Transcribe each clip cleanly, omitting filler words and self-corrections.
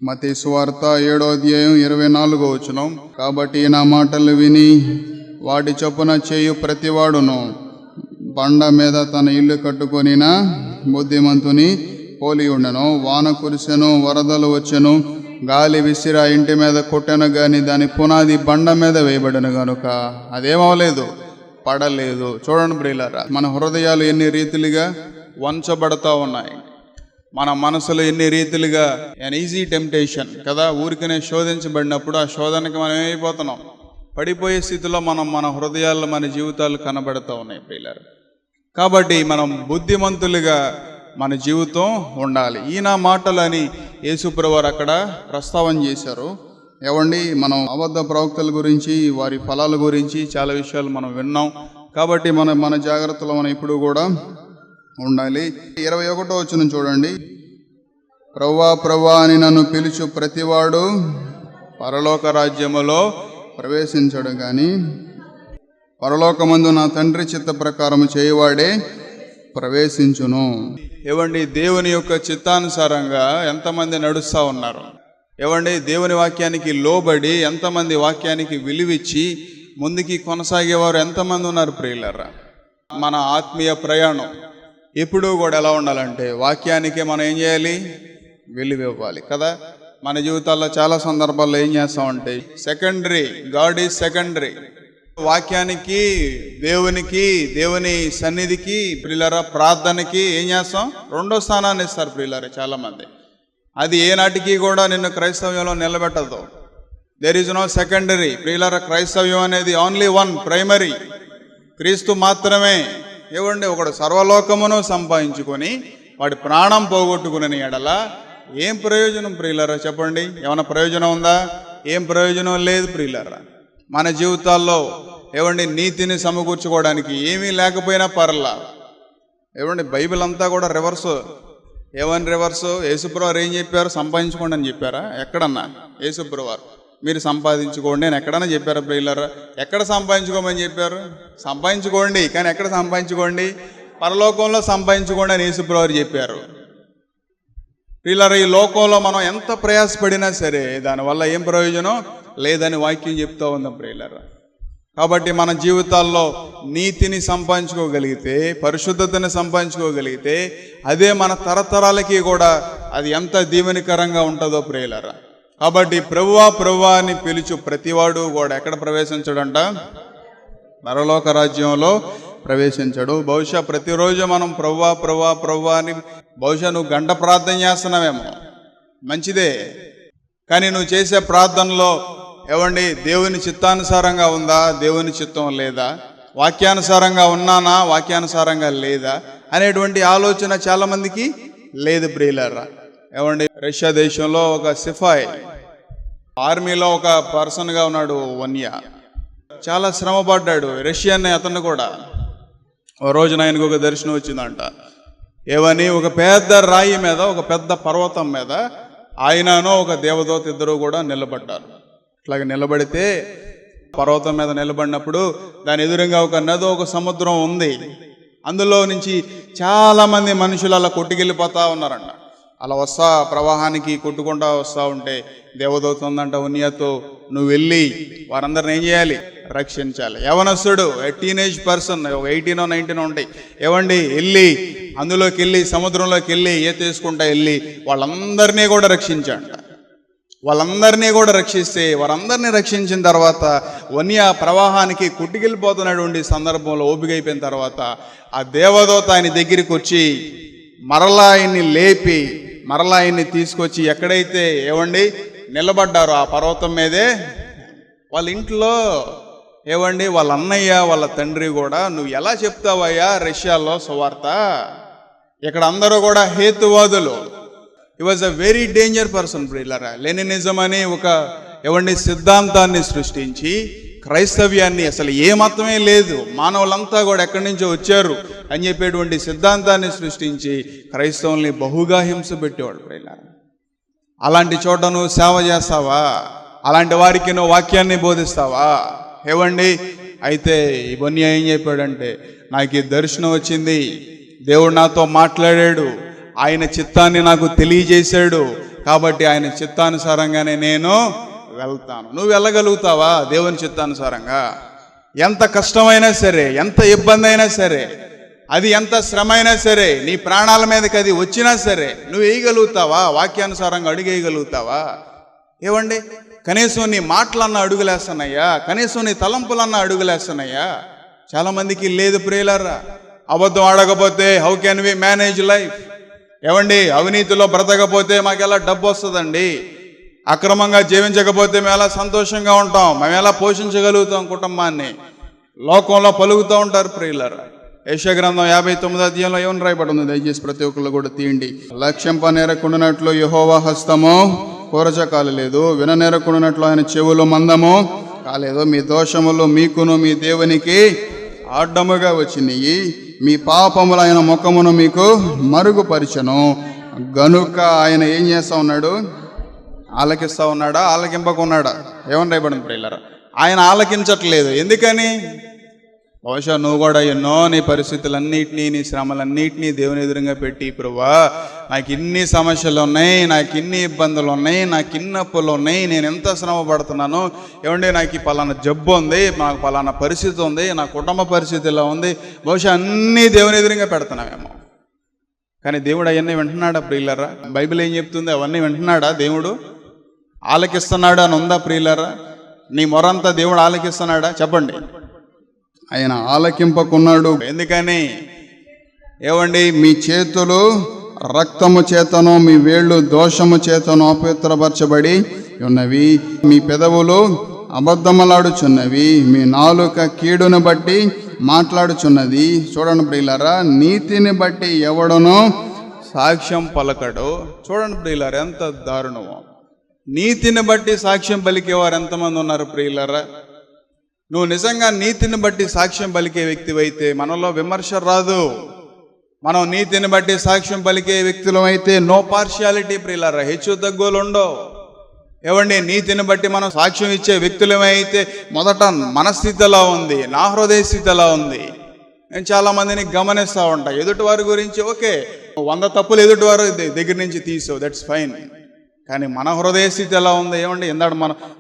మత్తయి సువార్త 7వ అధ్యాయం 24వ వచనం. కాబట్టి నా మాటలు విని వాటి చొప్పున చేయు ప్రతివాడును బండ మీద తన ఇల్లు కట్టుకొనిన బుద్ధిమంతుని పోలి ఉండెను. వాన కురిసెను, వరదలు వచ్చెను, గాలి విసిరి ఆ ఇంటి మీద కొట్టెను గాని దాని పునాది బండ మీద వేయబడను గనుక అదేమవలేదు, పడలేదు. చూడండి ప్రియులారా, మన హృదయాలు ఎన్ని రీతిలుగా వంచబడతా ఉన్నాయి, మన మనసులో ఎన్ని రీతిలుగా ఈజీ టెంప్టేషన్ కదా. ఊరికనే శోధించబడినప్పుడు ఆ శోధనకి మనం ఏమైపోతున్నాం, పడిపోయే స్థితిలో మన హృదయాల్లో మన జీవితాలు కనబడుతూ ఉన్నాయి ప్రియులారా. కాబట్టి మనం బుద్ధిమంతులుగా మన జీవితం ఉండాలి. ఈయన మాటలని యేసుప్రభువారు అక్కడ ప్రస్తావన చేశారు. ఏవండి, మనం అబద్ధ ప్రవక్తల గురించి, వారి ఫలాల గురించి చాలా విషయాలు మనం విన్నాం. కాబట్టి మన జాగ్రత్తలో మనం ఇప్పుడు కూడా ఉండాలి. 21వ వచనం చూడండి. ప్రభువా ప్రభువా అని నన్ను పిలుచు ప్రతివాడు పరలోక రాజ్యములో ప్రవేశించడు గాని పరలోకమందు నా తండ్రి చిత్త ప్రకారం చేయవాడే ప్రవేశించును. ఏవండి, దేవుని యొక్క చిత్తానుసారంగా ఎంతమంది నడుస్తూ ఉన్నారు? ఏవండి, దేవుని వాక్యానికి లోబడి ఎంతమంది వాక్యానికి విలువిచ్చి ముందుకి కొనసాగేవారు ఎంతమంది ఉన్నారు ప్రియులారా? మన ఆత్మీయ ప్రయాణం ఎప్పుడూ కూడా ఎలా ఉండాలంటే వాక్యానికే మనం ఏం చేయాలి, విలువివ్వాలి కదా. మన జీవితాల్లో చాలా సందర్భాల్లో ఏం చేస్తామంటే సెకండరీ, గాడ్ ఈజ్ సెకండరీ. వాక్యానికి, దేవుని సన్నిధికి ప్రియులారా, ప్రార్థనకి ఏం చేస్తాం, రెండో స్థానాన్ని ఇస్తారు ప్రియులారా చాలా మంది. అది ఏనాటికి కూడా నిన్ను క్రైస్తవ్యంలో నిలబెట్టదు. దేర్ ఈజ్ నో సెకండరీ ప్రియులారా. క్రైస్తవ్యం అనేది ఓన్లీ వన్, ప్రైమరీ, క్రీస్తు మాత్రమే. ఏవండి, ఒకడు సర్వలోకమును సంపాదించుకొని వాడి ప్రాణం పోగొట్టుకునే ఎడల ఏం ప్రయోజనం ప్రియులారా? చెప్పండి, ఏమైనా ప్రయోజనం ఉందా? ఏం ప్రయోజనం లేదు ప్రియులారా. మన జీవితాల్లో ఏవండి నీతిని సమకూర్చుకోవడానికి ఏమీ లేకపోయినా పర్లా. ఏవండి, బైబిల్ అంతా కూడా రివర్సు. ఏమని రివర్సు? యేసుప్రభువారు ఏం చెప్పారు? సంపాదించుకోండి అని చెప్పారా? ఎక్కడన్నా యేసుప్రభువారు మీరు సంపాదించుకోండి అని ఎక్కడన్నా చెప్పారా ప్రియులారా? ఎక్కడ సంపాదించుకోమని చెప్పారు? సంపాదించుకోండి, కానీ ఎక్కడ సంపాదించుకోండి? పరలోకంలో సంపాదించుకోండి అని యేసుప్రభువారు చెప్పారు ప్రియులారా. ఈ లోకంలో మనం ఎంత ప్రయాసపడినా సరే దానివల్ల ఏం ప్రయోజనం లేదని వాక్యం చెప్తూ ఉందాం ప్రియులారా. కాబట్టి మన జీవితాల్లో నీతిని సంపాదించుకోగలిగితే, పరిశుద్ధతని సంపాదించుకోగలిగితే అదే మన తరతరాలకి కూడా అది ఎంత దీవెనకరంగా ఉంటుందో ప్రియులారా. కాబట్టి ప్రభువా ప్రభువా అని పిలుచు ప్రతివాడు కూడా ఎక్కడ ప్రవేశించడంట? పరలోక రాజ్యంలో ప్రవేశించడు. బహుశా ప్రతిరోజు మనం ప్రభువా ప్రభువా ప్రభువా అని బహుశా నువ్వు గంట ప్రార్థన చేస్తున్నావేమో, మంచిదే. కానీ నువ్వు చేసే ప్రార్థనలో ఏవండి దేవుని చిత్తానుసారంగా ఉందా, దేవుని చిత్తం లేదా, వాక్యానుసారంగా ఉన్నానా, వాక్యానుసారంగా లేదా అనేటువంటి ఆలోచన చాలా మందికి లేదు ప్రియులారా. ఏవండి, రష్యా దేశంలో ఒక సిపాయి, ఆర్మీలో ఒక పర్సన్గా ఉన్నాడు వన్య. చాలా శ్రమ పడ్డాడు. రష్యన్ అతను కూడా ఓ రోజున ఆయనకు ఒక దర్శనం వచ్చిందంట. ఏవని, ఒక పెద్ద రాయి మీద, ఒక పెద్ద పర్వతం మీద ఆయనను ఒక దేవదూత ఇద్దరు కూడా నిలబడ్డారు. ఇట్లాగ నిలబడితే పర్వతం మీద నిలబడినప్పుడు దాని ఎదురుగా ఒక నది, ఒక సముద్రం ఉంది. అందులో నుంచి చాలా మంది మనుషులు అలా కొట్టుకెళ్ళిపోతా ఉన్నారంట. అలా ప్రవాహానికి కొట్టుకుంటా వస్తూ ఉంటే దేవదూత ఉందంట ఉన్నయతో, నువ్వు వెళ్ళి వారందరిని ఏం చేయాలి, రక్షించాలి. యవనస్తుడు, టీనేజ్ పర్సన్, 18 or 19 ఉంటాయి. ఏవండి, వెళ్ళి అందులోకి వెళ్ళి సముద్రంలోకి వెళ్ళి తీసుకుంటా వెళ్ళి వాళ్ళందరినీ కూడా రక్షించండి. వాళ్ళందరినీ కూడా రక్షిస్తే, వారందరినీ రక్షించిన తర్వాత వన్య ప్రవాహానికి కొట్టుకెళ్ళిపోతున్నటువంటి సందర్భంలో ఓపిక అయిపోయిన తర్వాత ఆ దేవదూత ఆయన దగ్గరికి వచ్చి మరలా ఆయన్ని లేపి మరలా ఆయన్ని తీసుకొచ్చి ఎక్కడైతే ఏవండి నిలబడ్డారో ఆ పర్వతం మీదే వాళ్ళ ఇంట్లో ఏవండి వాళ్ళ అన్నయ్య, వాళ్ళ తండ్రి కూడా, నువ్వు ఎలా చెప్తావయ్యా రష్యాలో సువార్త? ఇక్కడ అందరూ కూడా హేతువాదులు. He was a very danger person ప్రియులారా. లెనినిజం అని ఒక ఏవండి సిద్ధాంతాన్ని సృష్టించి క్రైస్తవ్యాన్ని, అసలు ఏ మతమే లేదు, మానవులంతా కూడా ఎక్కడి నుంచో వచ్చారు అని చెప్పేటువంటి సిద్ధాంతాన్ని సృష్టించి క్రైస్తవుల్ని బహుగా హింస పెట్టేవాడు ప్రియులారా. అలాంటి చోట నువ్వు సేవ చేస్తావా? అలాంటి వారికి నువ్వు వాక్యాన్ని బోధిస్తావా? ఏవండి, అయితే ఇవన్నీ ఏం చెప్పాడంటే, నాకు ఈ దర్శనం వచ్చింది, దేవుడు నాతో మాట్లాడాడు, ఆయన చిత్తాన్ని నాకు తెలియజేశాడు, కాబట్టి ఆయన చిత్తానుసారంగానే నేను వెళ్తాను. నువ్వు వెళ్ళగలుగుతావా దేవుని చిత్తానుసారంగా? ఎంత కష్టమైనా సరే, ఎంత ఇబ్బంది అయినా సరే, అది ఎంత శ్రమ అయినా సరే, నీ ప్రాణాల మీదకి అది వచ్చినా సరే, నువ్వు వేయగలుగుతావా? వాక్యానుసారంగా అడుగు వేయగలుగుతావా? ఏవండి, కనీసం నీ మాటలన్నా అడుగులేస్తున్నాయ్యా, కనీసం నీ తలంపులన్నా అడుగులేస్తున్నాయ్యా? చాలామందికి లేదు ప్రియులారా. అబద్ధం ఆడకపోతే how can we manage life? ఏవండి, అవినీతిలో బ్రతకపోతే మాకు ఎలా డబ్బు వస్తుందండి? అక్రమంగా జీవించకపోతే మేము ఎలా సంతోషంగా ఉంటాం? మేము ఎలా పోషించగలుగుతాం కుటుంబాన్ని? లోకంలో పలుకుతూ ఉంటారు ప్రియులారా. యెషయా గ్రంథం 59వ అధ్యాయంలో ఏమని రాయబడి ఉంది? దయచేసి ప్రతి ఒక్కళ్ళు కూడా తీయండి. లక్ష్యంపనేరకుండానట్లు యెహోవా హస్తము కోరచ కాలేదు, విననేరకుండానట్లు ఆయన చెవులు మందము కాలేదు. మీ దోషములు మీకును మీ దేవునికి అడ్డముగా వచ్చినాయి, మీ పాపములు ఆయన ముఖమును మీకు మరుగుపరిచను. గనుక ఆయన ఏం చేస్తా ఉన్నాడు? ఆలకిస్తా ఉన్నాడా? ఆలకింపకున్నాడా? ఏమని రాయబడింది ప్రియులారా? ఆయన ఆలకించట్లేదు. ఎందుకని? బహుశా నువ్వు కూడా ఎన్నో నీ పరిస్థితులన్నిటినీ, నీ శ్రమలన్నిటినీ దేవుని ఎదురుగా పెట్టి, ప్రభువా నాకు ఇన్ని సమస్యలు ఉన్నాయి, నాకు ఇన్ని ఇబ్బందులు ఉన్నాయి, నాకు ఇన్ని అప్పులు ఉన్నాయి, నేను ఎంత శ్రమ పడుతున్నాను, ఏమంటే నాకు ఈ పలానా జబ్బు ఉంది, నాకు పలానా పరిస్థితి ఉంది, నా కుటుంబ పరిస్థితి ఇలా ఉంది, బహుశా అన్నీ దేవుని ఎదురుగా పెడుతున్నామేమో. కానీ దేవుడు అవన్నీ వింటున్నాడా ప్రియులారా? బైబిల్ ఏం చెప్తుంది? అవన్నీ వింటున్నాడా దేవుడు? ఆలకిస్తున్నాడు అని ఉందా ప్రియులారా? నీ మొరంతా దేవుడు ఆలకిస్తున్నాడా? చెప్పండి. ఆయన ఆలకింపకున్నాడు. ఎందుకని? ఏవండి, మీ చేతులు రక్తము చేతను, మీ వేళ్ళు దోషము చేతను అపవిత్రపరచబడి ఉన్నవి, మీ పెదవులు అబద్ధములాడుచున్నవి, మీ నాలుక కీడును బట్టి మాట్లాడుచున్నది. చూడండి ప్రియులారా, నీతిని బట్టి ఎవడనో సాక్ష్యం పలకడు. చూడండి ప్రియులారా, ఎంత దారుణమో. నీతిని బట్టి సాక్ష్యం పలికేవారు ఎంతమంది ఉన్నారు ప్రియులారా? నువ్వు నిజంగా నీతిని బట్టి సాక్ష్యం పలికే వ్యక్తివైతే మనలో విమర్శ రాదు. మనం నీతిని బట్టి సాక్ష్యం పలికే వ్యక్తులం అయితే నో పార్షియాలిటీ ప్రియులారా, హెచ్చు తగ్గులు ఉండవు. ఏవండి, నీతిని బట్టి మనం సాక్ష్యం ఇచ్చే వ్యక్తులమైతే మొదట మన స్థితి ఎలా ఉంది, నా హృదయ స్థితి ఎలా ఉంది? నేను చాలామందిని గమనిస్తూ ఉంటా. ఎదుటివారి గురించి ఓకే, 100 తప్పులు ఎదుటివారు దగ్గర నుంచి తీసావు, దట్స్ ఫైన్. కానీ మన హృదయ స్థితి ఎలా ఉంది? ఏమండి, ఇందాక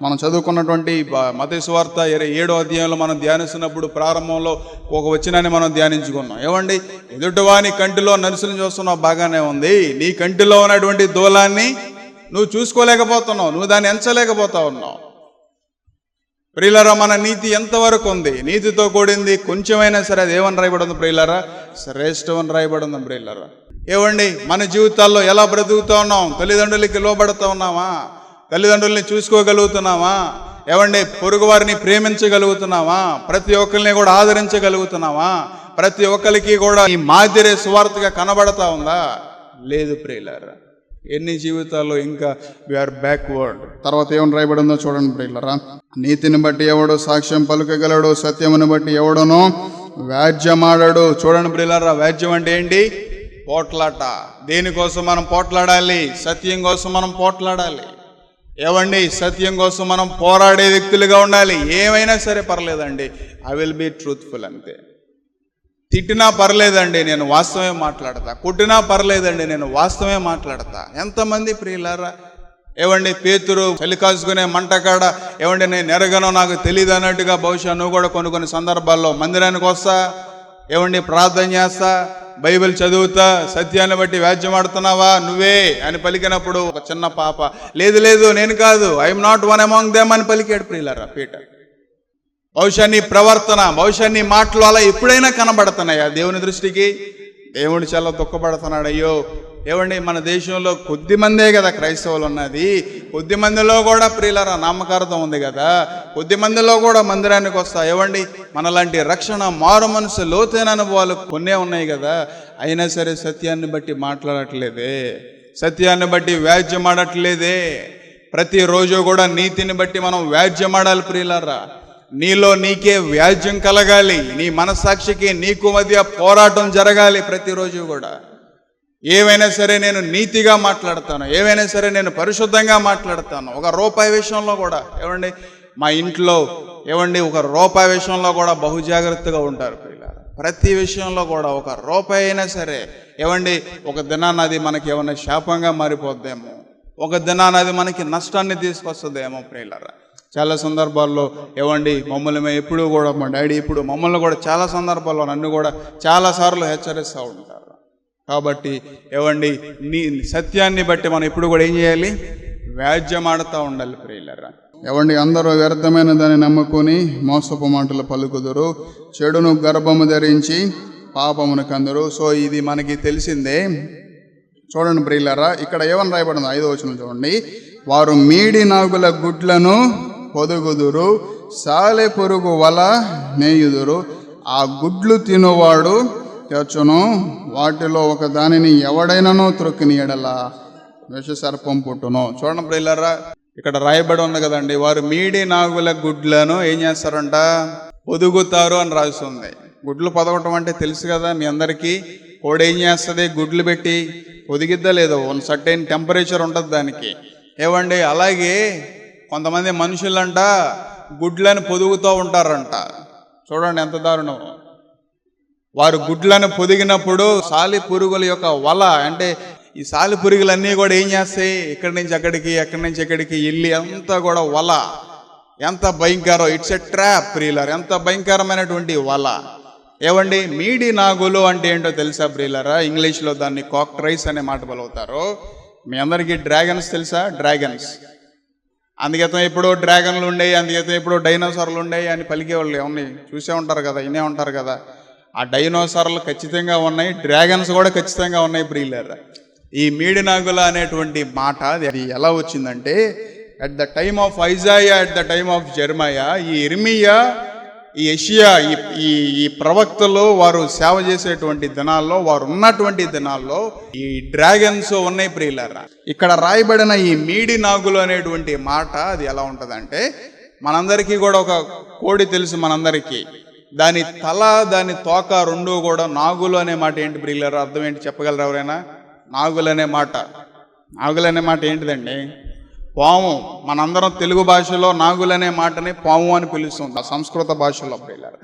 మనం చదువుకున్నటువంటి మత్తయి సువార్త 7వ అధ్యాయంలో మనం ధ్యానిస్తున్నప్పుడు ప్రారంభంలో ఒక వచనాన్ని మనం ధ్యానించుకున్నాం. ఏమండి, ఎదుటివాని కంటిలో నలుసుని చూస్తున్నావు, బాగానే ఉంది. నీ కంటిలో ఉన్నటువంటి దూలాన్ని నువ్వు చూసుకోలేకపోతున్నావు, నువ్వు దాన్ని ఎంచలేకపోతా ఉన్నావు. ప్రియులారా, మన నీతి ఎంతవరకు ఉంది? నీతితో కూడింది కొంచెమైనా సరే అది ఏమని రాయబడి ఉంది ప్రియులారా? శ్రేష్టం అని రాయబడి ఉంది ప్రియులారా. ఏవండి, మన జీవితాల్లో ఎలా బ్రతుకుతూ ఉన్నాం? తల్లిదండ్రులకి లోబడుతూ ఉన్నామా? తల్లిదండ్రుల్ని చూసుకోగలుగుతున్నామా? ఏవండి, పొరుగు వారిని ప్రేమించగలుగుతున్నామా? ప్రతి ఒక్కరిని కూడా ఆదరించగలుగుతున్నామా? ప్రతి ఒక్కరికి కూడా ఈ మాదిరి సువార్తగా కనబడతా ఉందా? లేదు ప్రియులారా. ఎన్ని జీవితాల్లో ఇంకా వీఆర్ బ్యాక్వర్డ్. తర్వాత ఏమని రాయబడిందో చూడండి ప్రియులారా. నీతిని బట్టి ఎవడు సాక్ష్యం పలుకగలడు, సత్యమును బట్టి ఎవడనో వ్యాజ్యమాడడు. చూడండి ప్రియులారా, వ్యాజ్యం అంటే ఏంటి? పోట్లాట. దేనికోసం మనం పోట్లాడాలి? సత్యం కోసం మనం పోట్లాడాలి. ఏవండి, సత్యం కోసం మనం పోరాడే వ్యక్తులుగా ఉండాలి. ఏమైనా సరే పర్లేదండి, ఐ విల్ బీ ట్రూత్ఫుల్ అంతే. తిట్టినా పర్లేదండి, నేను వాస్తవమే మాట్లాడతా. కొట్టినా పర్లేదండి, నేను వాస్తవమే మాట్లాడతా. ఎంతమంది ప్రియులారా, ఏవండి, పేతురు చలి కాసుకునే మంటకాడ ఏవండి నేను ఎరగనో నాకు తెలియదు అన్నట్టుగా బహుశా నువ్వు కూడా కొన్ని సందర్భాల్లో మందిరానికి వస్తా, ఏవండి ప్రార్థన చేస్తా, బైబిల్ చదువుతా, సత్యాన్ని బట్టి వ్యాజ్యమాడుతున్నావా నువ్వే అని పలికినప్పుడు ఒక చిన్న పాప లేదు నేను కాదు, I'm not one among them అని పలికాడు ప్రియులారా పీటర్. బహుశా నీ ప్రవర్తన, బహుశా నీ మాటలు అలా ఎప్పుడైనా కనబడుతున్నాయా దేవుని దృష్టికి? దేవుడు చాలా దుఃఖపడుతున్నాడు. అయ్యో, ఏవండి, మన దేశంలో కొద్ది మందే కదా క్రైస్తవులు ఉన్నది, కొద్ది మందిలో కూడా ప్రియులారా నామకార్థం ఉంది కదా, కొద్ది మందిలో కూడా మందిరానికి వస్తా. ఏవండి, మనలాంటి రక్షణ, మారు మనసు, లోతైన అనుభవాలు కొన్నే ఉన్నాయి కదా, అయినా సరే సత్యాన్ని బట్టి మాట్లాడట్లేదే, సత్యాన్ని బట్టి వ్యాజ్యమాడట్లేదే. ప్రతిరోజు కూడా నీతిని బట్టి మనం వ్యాజ్యమాడాలి ప్రియులారా. నీలో నీకే వ్యాజ్యం కలగాలి, నీ మనస్సాక్షికి నీకు మధ్య పోరాటం జరగాలి ప్రతిరోజు కూడా. ఏవైనా సరే నేను నీతిగా మాట్లాడతాను, ఏవైనా సరే నేను పరిశుద్ధంగా మాట్లాడతాను. ఒక రూపాయి విషయంలో కూడా ఏవండి, మా ఇంట్లో ఏవండి ఒక రూపాయి విషయంలో కూడా బహు జాగ్రత్తగా ఉంటారు పిల్లలు. ప్రతి విషయంలో కూడా ఒక రూపాయి అయినా సరే ఏవండి ఒక దినాన్ని అది మనకి ఏమన్నా శాపంగా మారిపోద్దేమో, ఒక దినాన అది మనకి నష్టాన్ని తీసుకొస్తుందేమో ప్రియులారా. చాలా సందర్భాల్లో ఏవండి మమ్మల్ని ఎప్పుడు కూడా మా డాడీ ఇప్పుడు మమ్మల్ని కూడా చాలా సందర్భాల్లో నన్ను కూడా చాలాసార్లు హెచ్చరిస్తూ ఉంటారు. కాబట్టి ఏవండి నీ సత్యాన్ని బట్టి మనం ఇప్పుడు కూడా ఏం చేయాలి? వ్యాజ్యమాడుతూ ఉండాలి ప్రియులారా. ఏవండి అందరూ వ్యర్థమైన దాన్ని నమ్ముకొని మోసపు మాటలు పలుకుదురు, చెడును గర్భము ధరించి పాపమును కందురు. సో ఇది మనకి తెలిసిందే. చూడండి ప్రియులారా, ఇక్కడ ఏమని రాయబడింది? 5వ వచనం చూడండి. వారు మీడి నాగుల గుడ్లను పొదుగుదురు, సాలె పురుగు వల నేయుదురు. ఆ గుడ్లు తినువాడు తెచ్చును, వాటిలో ఒక దానిని ఎవడైనానో త్రొక్కిన ఎడల విషసర్పం పుట్టును. చూడండి ప్రియులారా, ఇక్కడ రాయబడి ఉంది కదండి, వారు మీడి నాగుల గుడ్లను ఏం చేస్తారంట? పొదుగుతారు అని రాస్తుంది. గుడ్లు పొదగటం అంటే తెలుసు కదా మీ అందరికీ. కోడి ఏం చేస్తుంది? గుడ్లు పెట్టి పొదిగిద్దా లేదో, వన్ సర్టైన్ టెంపరేచర్ ఉంటుంది దానికి. ఏవండి అలాగే కొంతమంది మనుషులంట గుడ్లను పొదుగుతూ ఉంటారంట. చూడండి ఎంత దారుణం. వారు గుడ్లను పొదిగినప్పుడు సాలి పురుగుల యొక్క వల, అంటే ఈ సాలి పురుగులన్నీ కూడా ఏం చేస్తాయి? ఇక్కడి నుంచి అక్కడికి, ఎక్కడి నుంచి ఎక్కడికి వెళ్ళి అంతా కూడా వల. ఎంత భయంకరం! ఇట్స్ ఎ ట్రాప్ ప్రియులారా. ఎంత భయంకరమైనటువంటి వల. ఏవండి మీడి నాగులు అంటే ఏంటో తెలుసా ప్రియులారా? ఇంగ్లీష్లో దాన్ని కాక్ట్రైస్ అనే మాట పలుకుతారు. మీ అందరికీ డ్రాగన్స్ తెలుసా? డ్రాగన్స్. అందుకేతం ఇప్పుడు డ్రాగన్లు ఉండేవి, అందుకేతం ఇప్పుడు డైనోసార్లు ఉండేవి అని పలికేవాళ్ళు ఏమన్నా చూసే ఉంటారు కదా, వినే ఉంటారు కదా. ఆ డైనోసార్లు ఖచ్చితంగా ఉన్నాయి, డ్రాగన్స్ కూడా ఖచ్చితంగా ఉన్నాయి ప్రియులారా. ఈ మీడి నాగుల అనేటువంటి మాట అది ఎలా వచ్చిందంటే, at the time of Isaiah, at the time of జెర్మయా, ఈ ఇర్మియా, ఈ యెషయా, ఈ ప్రవక్తలు వారు సేవ చేసేటువంటి దినాల్లో, వారు ఉన్నటువంటి దినాల్లో ఈ డ్రాగన్స్ ఉన్నాయి ప్రియులారా. ఇక్కడ రాయబడిన ఈ మీడి నాగులు అనేటువంటి మాట అది ఎలా ఉంటుందంటే, మనందరికీ కూడా ఒక కోడి తెలుసు మనందరికీ. దాని తల, దాని తోక రెండు కూడా నాగులు అనే మాట ఏంటి ప్రియులారా? అర్థం ఏంటి చెప్పగలరు ఎవరైనా? నాగులు అనే మాట, నాగులు అనే మాట ఏంటిదండి? పాము. మనందరం తెలుగు భాషలో నాగులనే మాటని పాము అని పిలుస్తుంది, సంస్కృత భాషలో ప్రియులారా.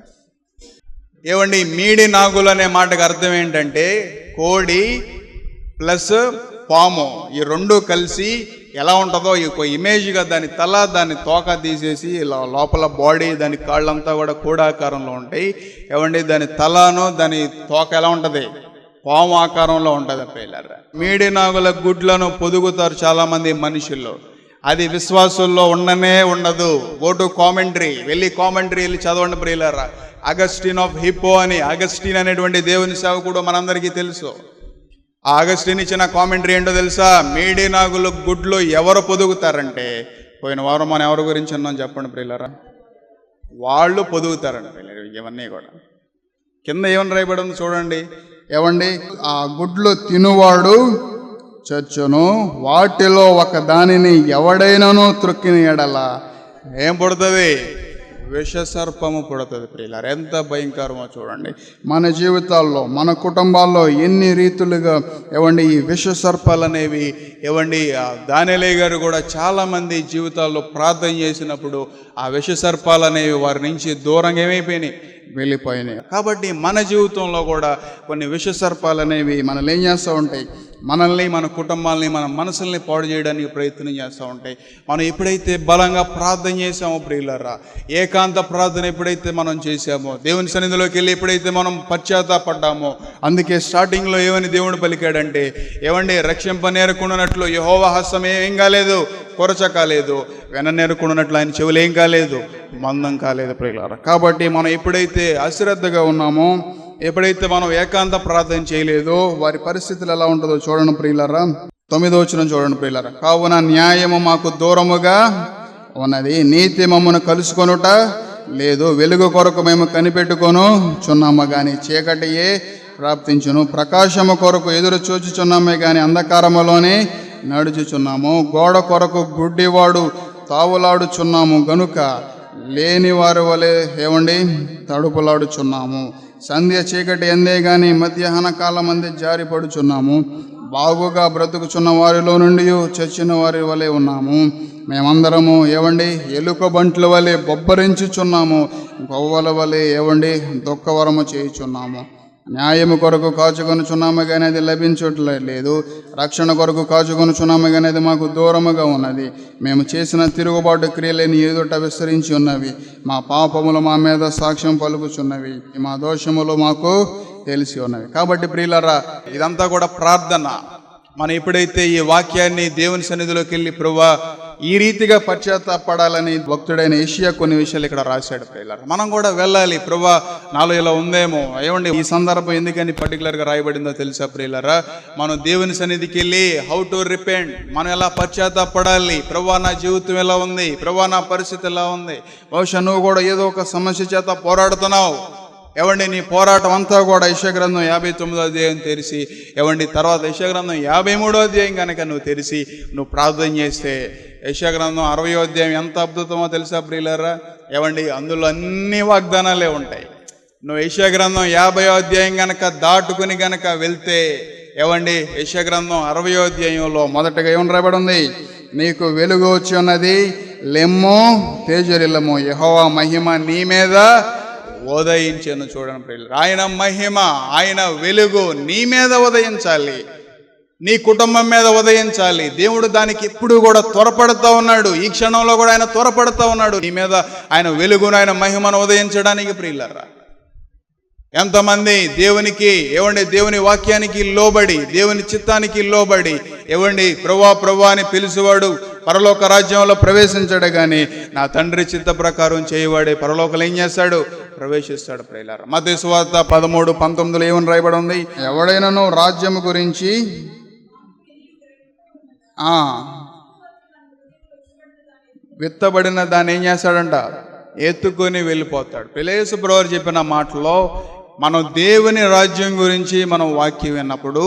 ఏవండి మీడి నాగులు అనే మాటకు అర్థం ఏంటంటే కోడి ప్లస్ పాము, ఈ రెండు కలిసి ఎలా ఉంటుందో ఈ ఇమేజ్గా దాని తల, దాని తోక తీసేసి ఇలా లోపల బాడీ, దాని కాళ్ళంతా కూడా కోడాకారంలో ఉంటాయి. ఏవండి దాని తలను, దాని తోక ఎలా ఉంటుంది? పాము ఆకారంలో ఉంటుంది ప్రియులారా. మీడి నాగుల గుడ్లను పొదుగుతారు చాలామంది మనుషుల్లో. అది విశ్వాసుల్లో ఉండదు. గో టు కామెంటరీ, వెళ్ళి చదవండి ప్రియులారా. అగస్టిన్ ఆఫ్ హిప్పో అని, అగస్టిన్ అనేటువంటి దేవుని సేవకుడు మనందరికీ తెలుసు. ఆ అగస్టిన్ ఇచ్చిన కామెంటరీ ఏంటో తెలుసా? మీడి నాగుల గుడ్లు ఎవరు పొదుగుతారంటే, పోయిన వారం మనం ఎవరి గురించి అన్నాం చెప్పండి ప్రియులారా? వాళ్ళు పొదుగుతారండి ప్రియులారా. ఇవన్నీ కూడా కింద ఏమని రాయబడి ఉంది చూడండి. ఏవండి ఆ గుడ్లు తినువాడు చచ్చును, వాటిలో ఒక దానిని ఎవడైనానో త్రొక్కిన ఎడల ఏం పుడుతుంది? విషసర్పము పుడుతుంది ప్రియులారా. ఎంత భయంకరమో చూడండి. మన జీవితాల్లో, మన కుటుంబాల్లో ఎన్ని రీతులుగా ఏవండి ఈ విషసర్పాలు అనేవి, ఏవండి దానియేలు గారు కూడా చాలామంది జీవితాల్లో ప్రార్థన చేసినప్పుడు ఆ విషసర్పాలు అనేవి వారి నుంచి దూరంగా ఏమైపోయినాయి? వెళ్ళిపోయినాయి. కాబట్టి మన జీవితంలో కూడా కొన్ని విషసర్పాలు అనేవి మనల్ని ఏం చేస్తూ ఉంటాయి? మనల్ని, మన కుటుంబాలని, మన మనసుల్ని పాడు చేయడానికి ప్రయత్నం చేస్తూ ఉంటాయి. మనం ఎప్పుడైతే బలంగా ప్రార్థన చేసామో ప్రియులారా, ఏకాంత ప్రార్థన ఎప్పుడైతే మనం చేసామో, దేవుని సన్నిధిలోకి వెళ్ళి ఎప్పుడైతే మనం పశ్చాత్తాపడ్డామో, అందుకే స్టార్టింగ్లో ఏమని దేవుడు పలికాడంటే, ఏమండి రక్షింపనేరుకున్నట్లు యెహోవా హస్తం ఏం కాలేదు? కొరచ కాలేదు. వెననేరుకున్నట్లు ఆయన చెవులు ఏం కాలేదు? మందం కాలేదు ప్రియులారా. కాబట్టి మనం ఎప్పుడైతే అశ్రద్ధగా ఉన్నామో, ఎప్పుడైతే మనం ఏకాంత ప్రార్థన చేయలేదో, వారి పరిస్థితులు ఎలా ఉంటుందో చూడండి ప్రియులారా. 9వ వచనం చూడండి ప్రియులారా. కావున న్యాయము మాకు దూరముగా ఉన్నది, నీతి మమ్మను కలుసుకొనుట లేదు. వెలుగు కొరకు మేము కనిపెట్టుకొను చున్నాము గాని చీకటియే ప్రాప్తించును. ప్రకాశము కొరకు ఎదురు చూచుచున్నామే గాని అంధకారములోనే నడుచుచున్నాము. గోడ కొరకు గుడ్డివాడు తావులాడుచున్నాము గనుక లేని వారి వలె ఏమండి తడుపులాడుచున్నాము. సంధ్య చీకటి ఎందే గాని మధ్యాహ్న కాలం అందే జారిపడుచున్నాము. బాగుగా బ్రతుకుచున్న వారిలో నుండి చచ్చిన వారి వలె ఉన్నాము. మేమందరము ఏవండి ఎలుక బంట్ల వలె బొబ్బరించుచున్నాము. గొవ్వల వలె ఏవండి దుఃఖవరము చేయుచున్నాము. న్యాయము కొరకు కాచుకొనుచున్నాము కానీ అది లభించట్లేదు, రక్షణ కొరకు కాచుకొనుచున్నాము కానీ అది మాకు దూరముగా ఉన్నది. మేము చేసిన తిరుగుబాటు క్రియలని ఎదుట విస్తరించి ఉన్నవి, మా పాపములు మా మీద సాక్ష్యం పలుకుచున్నవి, మా దోషములు మాకు తెలిసి ఉన్నవి. కాబట్టి ప్రియులారా, ఇదంతా కూడా ప్రార్థన. మనం ఎప్పుడైతే ఈ వాక్యాన్ని దేవుని సన్నిధిలోకి వెళ్ళి ప్రభువా ఈ రీతిగా పశ్చాత్తాపడాలని భక్తుడైన యెషయా కొన్ని విషయాలు ఇక్కడ రాశాడు ప్రియులారా. మనం కూడా వెళ్ళాలి, ప్రభువా నాలో ఇలా ఉందేమో. ఏమండి ఈ సందర్భం ఎందుకని పర్టికులర్గా రాయబడిందో తెలుసా ప్రియులారా? మనం దేవుని సన్నిధికి వెళ్ళి హౌ టు రిపెంట్, మనం ఎలా పశ్చాత్తాపడాలి, ప్రభువా నా జీవితం ఎలా ఉంది, ప్రభువా నా పరిస్థితి ఎలా ఉంది. బహుశా నువ్వు కూడా ఏదో ఒక సమస్య చేత పోరాడుతున్నావు. ఏవండి నీ పోరాటం అంతా కూడా యెషయా గ్రంథం 59వ అధ్యాయం తెరిచి, ఏవండి తర్వాత యెషయా గ్రంథం 53వ అధ్యాయం కనుక నువ్వు తెరిచి నువ్వు ప్రార్థన చేస్తే, యెషయా గ్రంథం 60వ అధ్యాయం ఎంత అద్భుతమో తెలుసా ప్రియులారా? ఏవండి అందులో అన్ని వాగ్దానాలే ఉంటాయి. నువ్వు యెషయా గ్రంథం 50వ అధ్యాయం కనుక దాటుకుని కనుక వెళ్తే, ఏవండి యెషయా గ్రంథం 60వ అధ్యాయంలో మొదటగా ఏమని రాయబడి ఉంది? నీకు వెలుగు వచ్చి ఉన్నది, లెమ్మో తేజరిల్లము, యెహోవా మహిమ నీ మీద ఉదయించను. చూడండి ప్రియులు, ఆయన మహిమ, ఆయన వెలుగు నీ మీద ఉదయించాలి, నీ కుటుంబం మీద ఉదయించాలి. దేవుడు దానికి ఎప్పుడు కూడా త్వరపడుతూ ఉన్నాడు. ఈ క్షణంలో కూడా ఆయన త్వరపడుతూ ఉన్నాడు నీ మీద ఆయన వెలుగును, ఆయన మహిమను ఉదయించడానికి. ప్రియులారా, ఎంతమంది దేవునికి ఏవండి దేవుని వాక్యానికి లోబడి, దేవుని చిత్తానికి లోబడి, ఏవండి ప్రభువా ప్రభువా అని పిలుచువాడు పరలోక రాజ్యంలో ప్రవేశించాడు, కానీ నా తండ్రి చిత్త ప్రకారం చేయవాడే పరలోకలు ఏం చేస్తాడు? ప్రవేశిస్తాడు. ప్రియులారా, మత్తయి సువార్త 13:19 ఏమని రాయబడి ఉంది? ఎవడైనాను రాజ్యము గురించి విత్తబడిన దాన్ని ఏం చేస్తాడంట? ఎత్తుకొని వెళ్ళిపోతాడు. యేసు ప్రభువు చెప్పిన మాటలో మనం దేవుని రాజ్యం గురించి మనం వాక్యం విన్నప్పుడు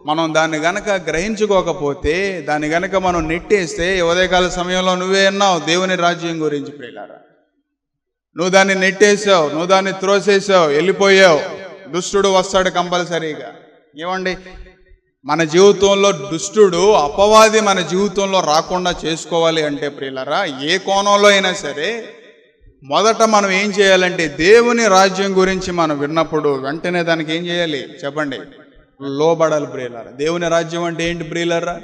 మనం దాన్ని గనక గ్రహించుకోకపోతే, దాన్ని గనక మనం నెట్టేస్తే, ఉదయకాల సమయంలో నువ్వే అన్నావు దేవుని రాజ్యం గురించి ప్రియులారా, నువ్వు దాన్ని నెట్టేసావు, నువ్వు దాన్ని త్రోసేసావు, వెళ్ళిపోయావు, దుష్టుడు వస్తాడు కంపల్సరీగా. ఏమండి మన జీవితంలో దుష్టుడు అపవాది మన జీవితంలో రాకుండా చేసుకోవాలి అంటే ప్రియులారా, ఏ కోణంలో అయినా సరే మొదట మనం ఏం చేయాలంటే దేవుని రాజ్యం గురించి మనం విన్నప్పుడు వెంటనే దానికి ఏం చేయాలి చెప్పండి? లోబడాలి ప్రియులారా. దేవుని రాజ్యం అంటే ఏంటి ప్రియులారా?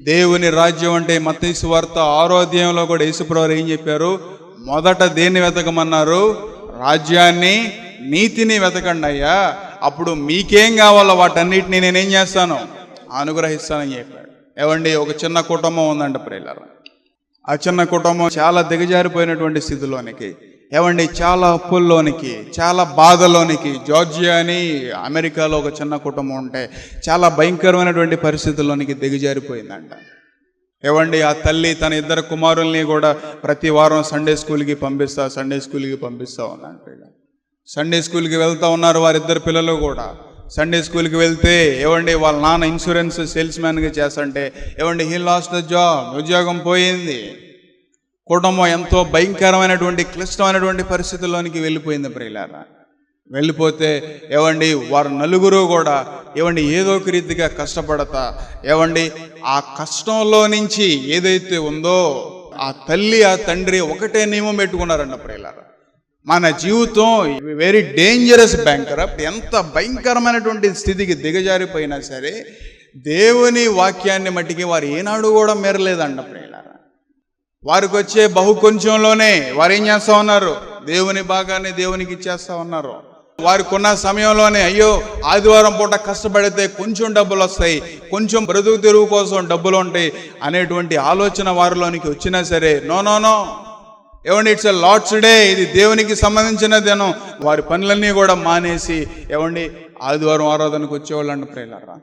దేవుని రాజ్యం అంటే మత్తయి సువార్త 6వ అధ్యాయంలో కూడా యేసుప్రభువు ఏం చెప్పారు? మొదట దేన్ని వెతకమన్నారు? రాజ్యాన్ని, నీతిని వెతకండి అయ్యా, అప్పుడు మీకేం కావాలో వాటన్నిటిని నేనేం చేస్తాను? అనుగ్రహిస్తానని చెప్పాడు. ఏవండి ఒక చిన్న కుటుంబం ఉందంట ప్రియులారా. ఆ చిన్న కుటుంబం చాలా దిగజారిపోయినటువంటి స్థితిలోనికి, ఏవండి చాలా అప్పుల్లోనికి, చాలా బాధలోనికి, జార్జియా అని అమెరికాలో ఒక చిన్న కుటుంబం ఉంటే చాలా భయంకరమైనటువంటి పరిస్థితుల్లోనికి దిగజారిపోయిందంట. ఏవండి ఆ తల్లి తన 2 కుమారుల్ని కూడా ప్రతి వారం సండే స్కూల్కి పంపిస్తా ఉందంట. సండే స్కూల్కి వెళ్తూ ఉన్నారు వారిద్దరు పిల్లలు కూడా. సండే స్కూల్కి వెళ్తే ఏవండి వాళ్ళ నాన్న ఇన్సూరెన్స్ సేల్స్ మ్యాన్గా చేస్తుంటే, ఏవండి హీ లాస్ట్ ద జాబ్, ఉద్యోగం పోయింది. కుటుంబం ఎంతో భయంకరమైనటువంటి క్లిష్టమైనటువంటి పరిస్థితుల్లోనికి వెళ్ళిపోయింది ప్రియులారా. వెళ్ళిపోతే ఏవండి వారు నలుగురు కూడా ఏవండి ఏదో ఒక రీతిగా కష్టపడతా, ఏవండి ఆ కష్టంలో నుంచి ఏదైతే ఉందో ఆ తల్లి ఆ తండ్రి ఒకటే నియమం పెట్టుకున్నారంట ప్రియులారా, మన జీవితం వెరీ డేంజరస్ బ్యాంకరప్ట్, ఎంత భయంకరమైనటువంటి స్థితికి దిగజారిపోయినా సరే దేవుని వాక్యాన్ని మట్టికి వారు ఏనాడు కూడా మేరలేదంట ప్రియులారా. వారికి వచ్చే బహు కొంచెంలోనే వారు ఏం చేస్తూ ఉన్నారు? దేవుని భాగాన్ని దేవునికి ఇచ్చేస్తూ ఉన్నారు. వారికి ఉన్న సమయంలోనే అయ్యో ఆదివారం పూట కష్టపడితే కొంచెం డబ్బులు వస్తాయి, కొంచెం బ్రతుకు తెరువు కోసం డబ్బులు ఉంటాయి అనేటువంటి ఆలోచన వారిలోనికి వచ్చినా సరే నో, ఏమండి ఇట్స్ ఎ లార్డ్స్ డే, ఇది దేవునికి సంబంధించిన దినం. వారి పనులన్నీ కూడా మానేసి ఏమండి ఆదివారం ఆరాధనకు వచ్చేవాళ్ళు అంట ప్రియులారా.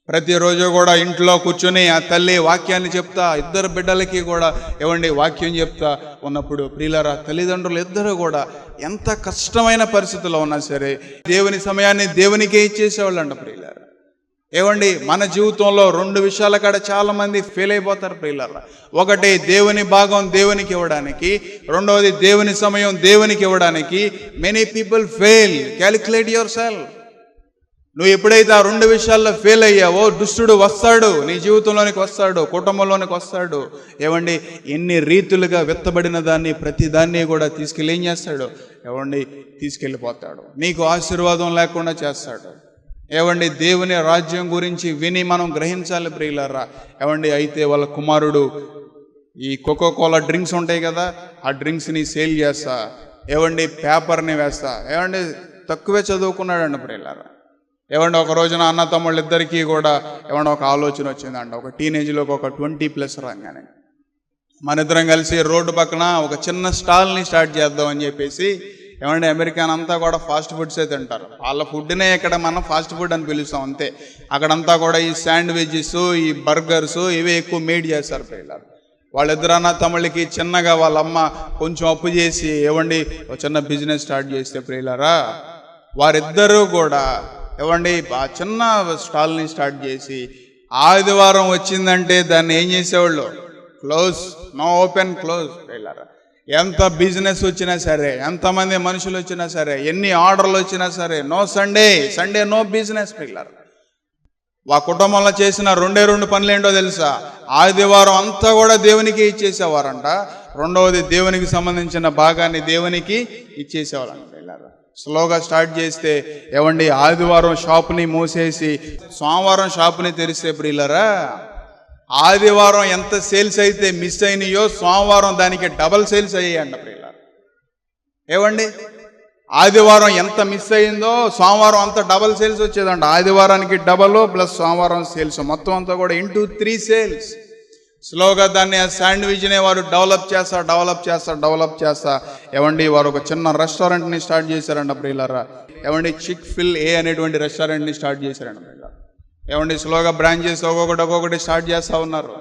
ప్రతిరోజు కూడా ఇంట్లో కూర్చొని ఆ తల్లి వాక్యాన్ని చెప్తా, 2 బిడ్డలకి కూడా ఏవండి వాక్యం చెప్తా ఉన్నప్పుడు ప్రియులారా, తల్లిదండ్రులు ఇద్దరు కూడా ఎంత కష్టమైన పరిస్థితుల్లో ఉన్నా సరే దేవుని సమయాన్ని దేవునికే ఇచ్చేసేవాళ్ళు అంట ప్రియులారా. ఏవండి మన జీవితంలో 2 విషయాల కాడ చాలా మంది ఫెయిల్ అయిపోతారు ప్రియులారా. ఒకటి దేవుని భాగం దేవునికి ఇవ్వడానికి, రెండవది దేవుని సమయం దేవునికి ఇవ్వడానికి. Many people fail. Calculate your self. నువ్వు ఎప్పుడైతే ఆ 2 విషయాల్లో ఫెయిల్ అయ్యావో దుష్టుడు వస్తాడు, నీ జీవితంలోనికి వస్తాడు, కుటుంబంలోనికి వస్తాడు. ఏవండి ఎన్ని రీతులుగా విత్తబడిన దాన్ని ప్రతి దాన్ని కూడా తీసుకెళ్ళి ఏం చేస్తాడు? ఏవండి తీసుకెళ్ళిపోతాడు, నీకు ఆశీర్వాదం లేకుండా చేస్తాడు. ఏవండి దేవుని రాజ్యం గురించి విని మనం గ్రహించాలి ప్రియులారా. ఏవండి అయితే వాళ్ళ కుమారుడు ఈ కోకోకోలా డ్రింక్స్ ఉంటాయి కదా, ఆ డ్రింక్స్ని సేల్ చేస్తా, ఏవండి పేపర్ని వేస్తా, ఏవండి తక్కువే చదువుకున్నాడండి ప్రియులారా. ఏమంటే ఒక రోజున అన్న తమ్ముళ్ళు ఇద్దరికీ కూడా ఏమన్నా ఒక ఆలోచన వచ్చిందంట. ఒక టీనేజ్లోకి ఒక 20+ రాగానే మన ఇద్దరం కలిసి రోడ్డు పక్కన ఒక చిన్న స్టాల్ని స్టార్ట్ చేద్దామని చెప్పేసి, ఏమంటే అమెరికాన్ అంతా కూడా ఫాస్ట్ ఫుడ్సే తింటారు, వాళ్ళ ఫుడ్నే ఇక్కడ మనం ఫాస్ట్ ఫుడ్ అని పిలుస్తాం అంతే. అక్కడంతా కూడా ఈ శాండ్విచెస్, ఈ బర్గర్స్ ఇవే ఎక్కువ మేడ్ చేస్తారు పిల్లలు. వాళ్ళిద్దరు అన్న తమ్ముళ్ళకి చిన్నగా వాళ్ళ అమ్మ కొంచెం అప్పు చేసి ఏవండి ఒక చిన్న బిజినెస్ స్టార్ట్ చేస్తే ప్రియులారా, వారిద్దరూ కూడా ఏవండి ఆ చిన్న స్టాల్ని స్టార్ట్ చేసి ఆదివారం వచ్చిందంటే దాన్ని ఏం చేసేవాళ్ళు, క్లోజ్, నో ఓపెన్, క్లోజ్ ప్రియులారా. ఎంత బిజినెస్ వచ్చినా సరే, ఎంతమంది మనుషులు వచ్చినా సరే, ఎన్ని ఆర్డర్లు వచ్చినా సరే, no Sunday, Sunday no business ప్రియులారా. ఆ కుటుంబంలో చేసిన 2 పనులు ఏంటో తెలుసా? ఆదివారం అంతా కూడా దేవునికి ఇచ్చేసేవారంట, రెండవది దేవునికి సంబంధించిన భాగాన్ని దేవునికి ఇచ్చేసేవారంట. స్లోగా స్టార్ట్ చేస్తే ఏవండి ఆదివారం షాపుని మూసేసి సోమవారం షాపుని తెరిస్తే ప్రియులరా, ఆదివారం ఎంత సేల్స్ అయితే మిస్ అయినాయో సోమవారం దానికి డబల్ సేల్స్ అయ్యాయంట ప్రియులారా. ఏవండి ఆదివారం ఎంత మిస్ అయిందో సోమవారం అంత డబల్ సేల్స్ వచ్చేదంట. ఆదివారానికి డబల్ ప్లస్ సోమవారం సేల్స్, మొత్తం అంతా కూడా ఇంటూ 3 సేల్స్. స్లోగా దాన్ని ఆ శాండ్విచ్ని వారు డెవలప్ చేస్తా ఏవండి వారు ఒక చిన్న రెస్టారెంట్ని స్టార్ట్ చేశారంట ప్రియులారా. ఏవండి చిక్-ఫిల్-ఏ అనేటువంటి రెస్టారెంట్ని స్టార్ట్ చేశారంట ప్రియులారా. ఏవండి స్లోగా బ్రాంచెస్ ఒక్కొక్కటి స్టార్ట్ చేస్తూ ఉన్నారు.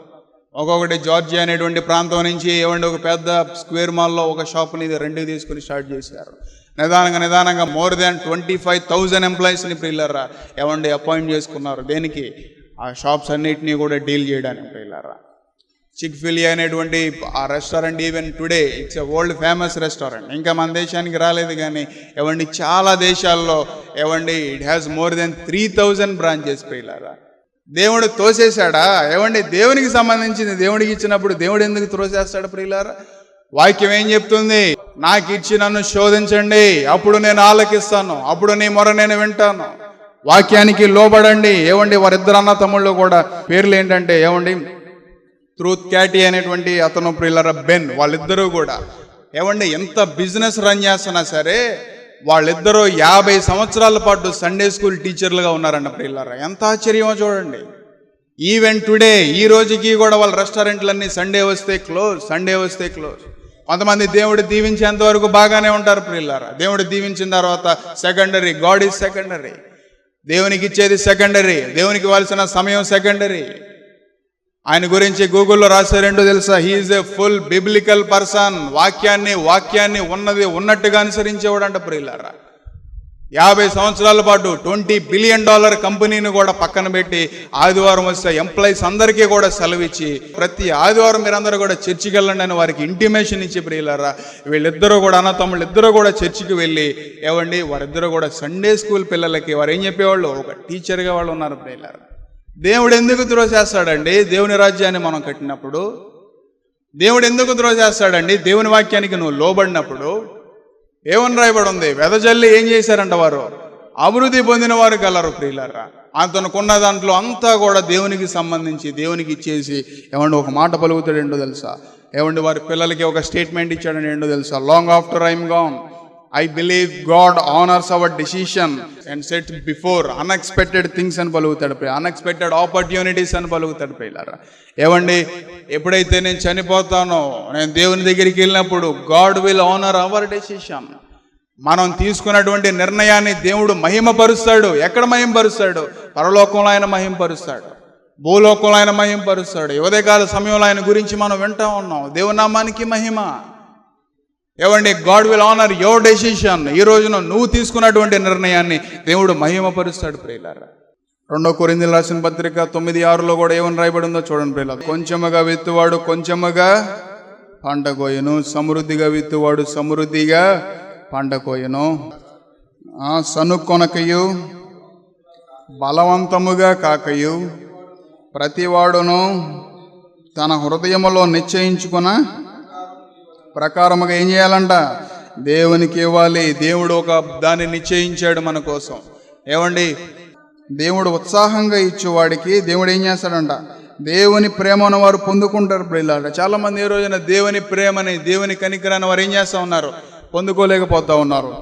ఒక్కొక్కటి జార్జియా అనేటువంటి ప్రాంతం నుంచి ఏవండి ఒక పెద్ద స్క్వేర్ మాల్లో ఒక షాప్ని రెండుకి తీసుకుని స్టార్ట్ చేశారు. నిదానంగా మోర్ దాన్ 25,000 ఎంప్లాయీస్ని ప్రియులారా ఏవండి అపాయింట్ చేసుకున్నారు. దేనికి? ఆ షాప్స్ అన్నిటినీ కూడా డీల్ చేయడానికి ప్రియులారా. చిక్-ఫిల్-ఏ అనేటువంటి ఆ restaurant even today it's a world famous restaurant. ఇంకా మన దేశానికి రాలేదు కానీ ఏవండి చాలా దేశాల్లో ఏవండి it has more than 3,000 branches ప్రియులారా. దేవుడు తోసేశాడా? ఏవండి దేవునికి సంబంధించింది దేవుడికి ఇచ్చినప్పుడు దేవుడు ఎందుకు త్రోసేస్తాడు ప్రియులారా? వాక్యం ఏం చెప్తుంది? నాకు ఇచ్చి నన్ను శోధించండి, అప్పుడు నేను ఆలకిస్తాను, అప్పుడు నీ మొర నేను వింటాను. వాక్యానికి లోబడండి. ఏవండి వారిద్దరు అన్న తమ్ముళ్ళు కూడా పేర్లు ఏంటంటే ఏవండి ట్రూత్ క్యాటీ అనేటువంటి అతను ప్రియులారా బెన్, వాళ్ళిద్దరూ కూడా ఏవండి ఎంత బిజినెస్ రన్ చేస్తున్నా సరే వాళ్ళిద్దరూ 50 సంవత్సరాల పాటు సండే స్కూల్ టీచర్లుగా ఉన్నారంట ప్రియులారా. ఎంత ఆశ్చర్యమో చూడండి. ఈవెన్ టుడే ఈ రోజుకి కూడా వాళ్ళ రెస్టారెంట్లన్నీ సండే వస్తే క్లోజ్. కొంతమంది దేవుడు దీవించేంత వరకు బాగానే ఉంటారు ప్రియులారా. దేవుడు దీవించిన తర్వాత సెకండరీ, గాడ్ ఈజ్ సెకండరీ. దేవునికి ఇచ్చేది సెకండరీ, దేవునికి ఇవ్వాల్సిన సమయం సెకండరీ. ఆయన గురించి గూగుల్లో రాశారేంటో తెలుసా? హీఈస్ ఏ ఫుల్ బిబ్లికల్ పర్సన్. వాక్యాన్ని ఉన్నది ఉన్నట్టుగా అనుసరించేవాడంట ప్రియులారా. 50 సంవత్సరాల పాటు $20 బిలియన్ కంపెనీని కూడా పక్కన పెట్టి ఆదివారం వస్తే ఎంప్లాయీస్ అందరికీ కూడా సెలవిచ్చి ప్రతి ఆదివారం మీరందరూ కూడా చర్చికి వెళ్ళండి అని వారికి ఇంటిమేషన్ ఇచ్చి ప్రియులారా వీళ్ళిద్దరూ కూడా అన్న తమ్ముళ్ళు ఇద్దరు కూడా చర్చికి వెళ్ళి ఏవండి వారిద్దరూ కూడా సండే స్కూల్ పిల్లలకి వారు ఏం చెప్పేవాళ్ళు? ఒక టీచర్గా వాళ్ళు ఉన్నారు ప్రియులారా. దేవుడు ఎందుకు త్రోసేస్తాడండి? దేవుని రాజ్యాన్ని మనం కట్టినప్పుడు దేవుడు ఎందుకు త్రోసేస్తాడండి? దేవుని వాక్యానికి నువ్వు లోబడినప్పుడు ఏమని రాయబడి ఉంది? వెదజల్లి ఏం చేశారంట వారు? అభివృద్ధి పొందిన వారు కలరు ప్రియులారా. అతనుకున్న దాంట్లో అంతా కూడా దేవునికి సంబంధించి దేవునికి ఇచ్చేసి ఏమండి ఒక మాట పలుకుతాడు ఏంటో తెలుసా? ఏమండి వారి పిల్లలకి ఒక స్టేట్మెంట్ ఇచ్చాడని ఏంటో తెలుసా? Long after I'm gone I believe God honors our decision and sets before unexpected things అని పలుకుతాడు. అన్ఎక్స్పెక్టెడ్ ఆపర్చునిటీస్ అని పలుకుతాడు ప్రియులారా. ఏవండి ఎప్పుడైతే నేను చనిపోతానో నేను దేవుని దగ్గరికి వెళ్ళినప్పుడు God will honour our decision. మనం తీసుకున్నటువంటి నిర్ణయాన్ని దేవుడు మహిమపరుస్తాడు. ఎక్కడ మహిమపరుస్తాడు? పరలోకంలో ఆయన మహిమపరుస్తాడు, భూలోకంలో ఆయన మహిమపరుస్తాడు. ఉదయకాల సమయంలో ఆయన గురించి మనం వింటా ఉన్నాం. దేవుని నామానికి మహిమ. ఏవండి God will honour your decision. ఈ రోజున నువ్వు తీసుకున్నటువంటి నిర్ణయాన్ని దేవుడు మహిమపరుస్తాడు ప్రియులారా. 2 కొరింథీయులకు రాసిన పత్రిక 9:6లో కూడా ఏమని రాయబడి ఉందో చూడండి ప్రియులారా. కొంచెముగా విత్తువాడు కొంచెముగా పంట కోయును, సమృద్ధిగా విత్తువాడు సమృద్ధిగా పంట కోయును. సనుక్కొనకయు బలవంతముగా కాకయు ప్రతివాడును తన హృదయములో నిశ్చయించుకున్న ప్రకారముగా ఏం చేయాలంట? దేవునికి ఇవ్వాలి. దేవుడు ఒక దాన్ని నిశ్చయించాడు మన కోసం. ఏమండి, దేవుడు ఉత్సాహంగా ఇచ్చేవాడికి దేవుడు ఏం చేస్తాడంట, దేవుని ప్రేమను వారు పొందుకుంటారు. ప్రియులారా, చాలా మంది ఈ రోజున దేవుని ప్రేమని, దేవుని కనికరాన్ని వారు ఏం చేస్తా ఉన్నారు, పొందుకోలేకపోతా ఉన్నారు.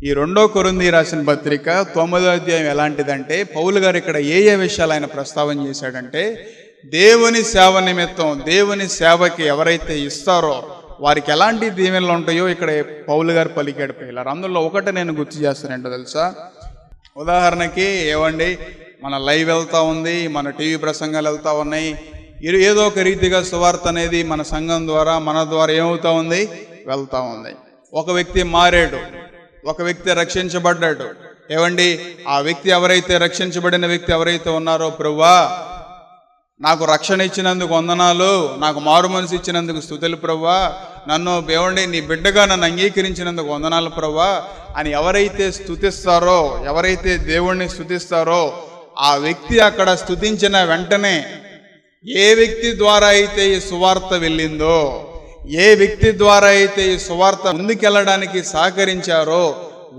ఈ 2 కొరింథీ రాసిన పత్రిక 9వ అధ్యాయం ఎలాంటిదంటే, పౌలు గారు ఇక్కడ ఏ విషయాలు ఆయన ప్రస్తావన చేశాడంటే, దేవుని సేవ నిమిత్తం, దేవుని సేవకి ఎవరైతే ఇస్తారో వారికి ఎలాంటి దీవెనలు ఉంటాయో ఇక్కడ పౌలు గారు పలికాడు. పిల్లలు అందులో ఒకటి నేను గుర్తు చేస్తానంటో తెలుసా. ఉదాహరణకి ఏవండి, మన లైవ్ వెళ్తూ ఉంది, మన టీవీ ప్రసంగాలు వెళ్తూ ఉన్నాయి. ఏదో ఒక రీతిగా సువార్త అనేది మన సంఘం ద్వారా, మన ద్వారా ఏమవుతా ఉంది, వెళ్తూ ఉంది. ఒక వ్యక్తి మారాడు, ఒక వ్యక్తి రక్షించబడ్డాడు. ఏవండి, ఆ వ్యక్తి ఎవరైతే, రక్షించబడిన వ్యక్తి ఎవరైతే ఉన్నారో, ప్రభువా నాకు రక్షణ ఇచ్చినందుకు వందనాలు, నాకు మారు మనసు ఇచ్చినందుకు స్తుతులు ప్రభువా, నన్ను ఏవండి నీ బిడ్డగా నన్ను అంగీకరించినందుకు వందనాలు ప్రభువా అని ఎవరైతే స్తుతిస్తారో, ఎవరైతే దేవుణ్ణి స్తుతిస్తారో, ఆ వ్యక్తి అక్కడ స్తుతించిన వెంటనే ఏ వ్యక్తి ద్వారా అయితే ఈ సువార్త వెళ్ళిందో, ఏ వ్యక్తి ద్వారా అయితే ఈ సువార్త ముందుకెళ్ళడానికి సహకరించారో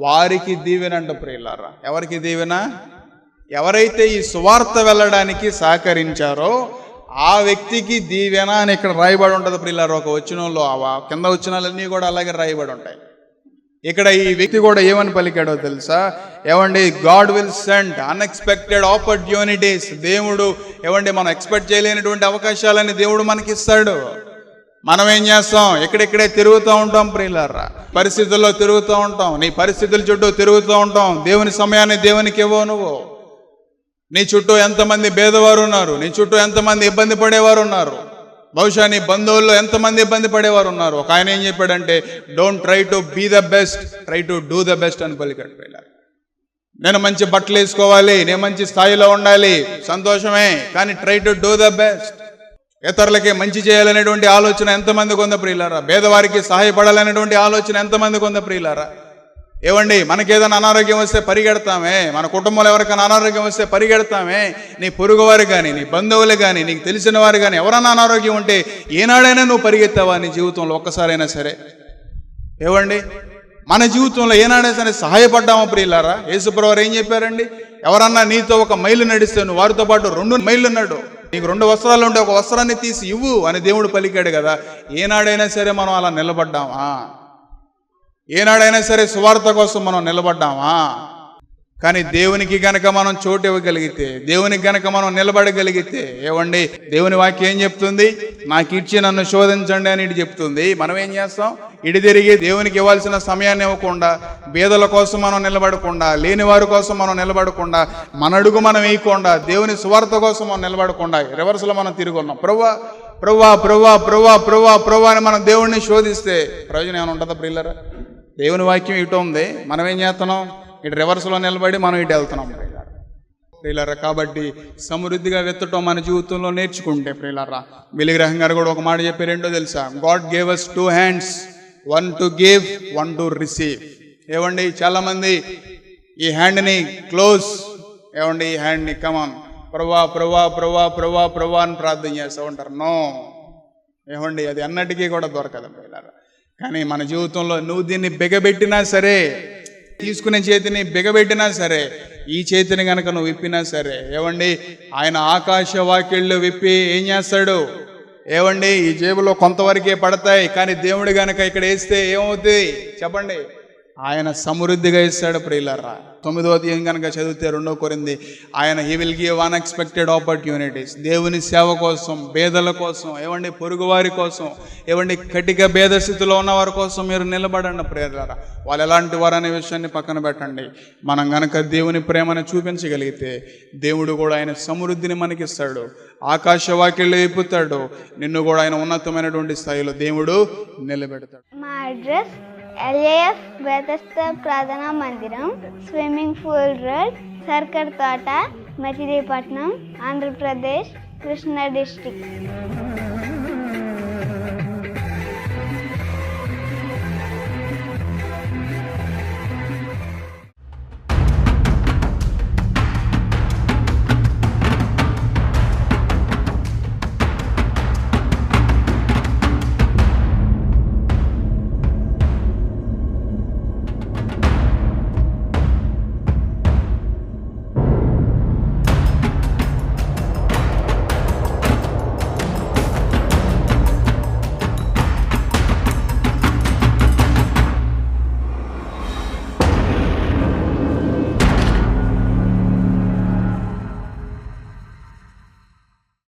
వారికి దీవెనంట. ప్రియులారా, ఎవరికి దీవెన? ఎవరైతే ఈ సువార్త వెళ్ళడానికి సహకరించారో ఆ వ్యక్తికి దీవెన అని ఇక్కడ రాయబడి ఉంటుంది. ప్రియులారా, ఒక వచనంలో కింద వచనాలన్నీ కూడా అలాగే రాయబడి ఉంటాయి. ఇక్కడ ఈ వ్యక్తి కూడా ఏమని పలికాడో తెలుసా? ఏమండి, God will send unexpected opportunities. దేవుడు ఏమండి మనం ఎక్స్పెక్ట్ చేయలేనటువంటి అవకాశాలని దేవుడు మనకి ఇస్తాడు. మనం ఏం చేస్తాం? ఎక్కడెక్కడే తిరుగుతూ ఉంటాం ప్రియులారా, పరిస్థితుల్లో తిరుగుతూ ఉంటాం, నీ పరిస్థితుల చుట్టూ తిరుగుతూ ఉంటాం. దేవుని సమయాన్ని దేవునికి ఇవ్వవు నువ్వు. నీ చుట్టూ ఎంతమంది భేదవారు ఉన్నారు, నీ చుట్టూ ఎంతమంది ఇబ్బంది పడేవారు ఉన్నారు, బహుశా నీ బంధువుల్లో ఎంతమంది ఇబ్బంది పడేవారు ఉన్నారు. ఒక ఆయన ఏం చెప్పాడంటే, don't try to be the best, try to do the best అని పలికాడు. పిల్లలు, నేను మంచి బట్టలు వేసుకోవాలి, నేను మంచి స్థాయిలో ఉండాలి, సంతోషమే, కానీ try to do the best. ఇతరులకి మంచి చేయాలనేటువంటి ఆలోచన ఎంతమందికి ఉందా ప్రియులారా? పేదవారికి సహాయపడాలనేటువంటి ఆలోచన ఎంతమందికి ఉందా ప్రియులారా? ఏవండి, మనకేదైనా అనారోగ్యం వస్తే పరిగెడతామే, మన కుటుంబంలో ఎవరికైనా అనారోగ్యం వస్తే పరిగెడతామే. నీ పొరుగువారు కానీ, నీ బంధువులు కానీ, నీకు తెలిసిన వారు కానీ ఎవరైనా అనారోగ్యం ఉంటే ఏనాడైనా నువ్వు పరిగెత్తావా నీ జీవితంలో ఒక్కసారైనా సరే? ఏవండి, మన జీవితంలో ఏనాడైనా సరే సహాయపడ్డామా ప్రియులారా? యేసుప్రభువు వారు ఏం చెప్పారండి? ఎవరన్నా నీతో 1 మైలు నడిస్తే నువ్వు వారితో పాటు 2 మైళ్ళు నడు. నీకు 2 వస్త్రాలు ఉంటే 1 వస్త్రాన్ని తీసి ఇవ్వు అని దేవుడు పలికాడు కదా. ఏనాడైనా సరే మనం అలా నిలబడ్డామా? ఏనాడైనా సరే సువార్త కోసం మనం నిలబడ్డామా? కానీ దేవునికి గనక మనం చోటు ఇవ్వగలిగితే, దేవునికి గనక మనం నిలబడగలిగితే, ఏవండి దేవుని వాక్యం ఏం చెప్తుంది? నాకు ఇచ్చి నన్ను శోధించండి అని ఇటు చెప్తుంది. మనం ఏం చేస్తాం? ఇటు తిరిగి దేవునికి ఇవ్వాల్సిన సమయాన్ని ఇవ్వకుండా, బీదల కోసం మనం నిలబడకుండా, లేని వారి కోసం మనం నిలబడకుండా, మన అడుగు మనం వేయకుండా, దేవుని సువార్త కోసం మనం నిలబడకుండా రివర్స్లో మనం తిరిగి ఉన్నాం. ప్రభువా ప్రభువా ప్రభువా ప్రభువా ప్రభువా ప్రభువా అని మనం దేవుణ్ణి శోధిస్తే ప్రయోజనం ఏమైనా ఉంటుందా ప్రియులారా? దేవుని వాక్యం ఇటు ఉంది, మనం ఏం చేస్తున్నాం? ఇటు రివర్స్లో నిలబడి మనం ఇటు వెళ్తున్నాం ప్రియులారా. కాబట్టి సమృద్ధిగా వెత్తటం మన జీవితంలో నేర్చుకుంటే ప్రియులారా, బిల్లీ గ్రహం గారు కూడా ఒక మాట చెప్పారు. ఏంటో తెలుసా? God gave us 2 hands, 1 to give, 1 to receive. ఏవండి, చాలామంది ఈ హ్యాండ్ని క్లోజ్, ఏవండి ఈ హ్యాండ్ని కమాన్ ప్రభా ప్రభా ప్రభా ప్రభా ప్రభా అని ప్రార్థన చేస్తూ ఉంటారు. నో, ఏవండి అది అన్నటికీ కూడా దొరకదు ప్రియులారా. కానీ మన జీవితంలో నువ్వు దీన్ని బిగబెట్టినా సరే, తీసుకునే చేతిని బిగబెట్టినా సరే, ఈ చేతిని కనుక నువ్వు విప్పినా సరే, ఏవండి ఆయన ఆకాశ వాకిళ్ళు విప్పి ఏం చేస్తాడు? ఏవండి ఈ జేబులో కొంతవరకే పడతాయి, కానీ దేవుడు కనుక ఇక్కడ వేస్తే ఏమవుతుంది చెప్పండి? ఆయన సమృద్ధిగా ఇస్తాడు ప్రియులారా. 9వ అధ్యాయం కనుక చదివితే 2 కొరింథీ, ఆయన he will give unexpected opportunities. దేవుని సేవ కోసం, పేదల కోసం, ఏవండి పొరుగువారి కోసం, ఏవండి కటిక భేద స్థితిలో ఉన్న వారి కోసం మీరు నిలబడండి ప్రియులారా. వాళ్ళు ఎలాంటి వారు అనే విషయాన్ని పక్కన పెట్టండి. మనం కనుక దేవుని ప్రేమను చూపించగలిగితే దేవుడు కూడా ఆయన సమృద్ధిని మనకిస్తాడు, ఆకాశ వాకిళ్ళు విప్పుతాడు, నిన్ను కూడా ఆయన ఉన్నతమైనటువంటి స్థాయిలో దేవుడు నిలబెడతాడు. మా అడ్రస్ LAF బెతెస్దా ప్రార్థనా మందిరం, స్విమ్మింగ్ పూల్ రోడ్, సర్కర్ తోట, మచిలీపట్నం, ఆంధ్రప్రదేశ్, కృష్ణా డిస్ట్రిక్ట్.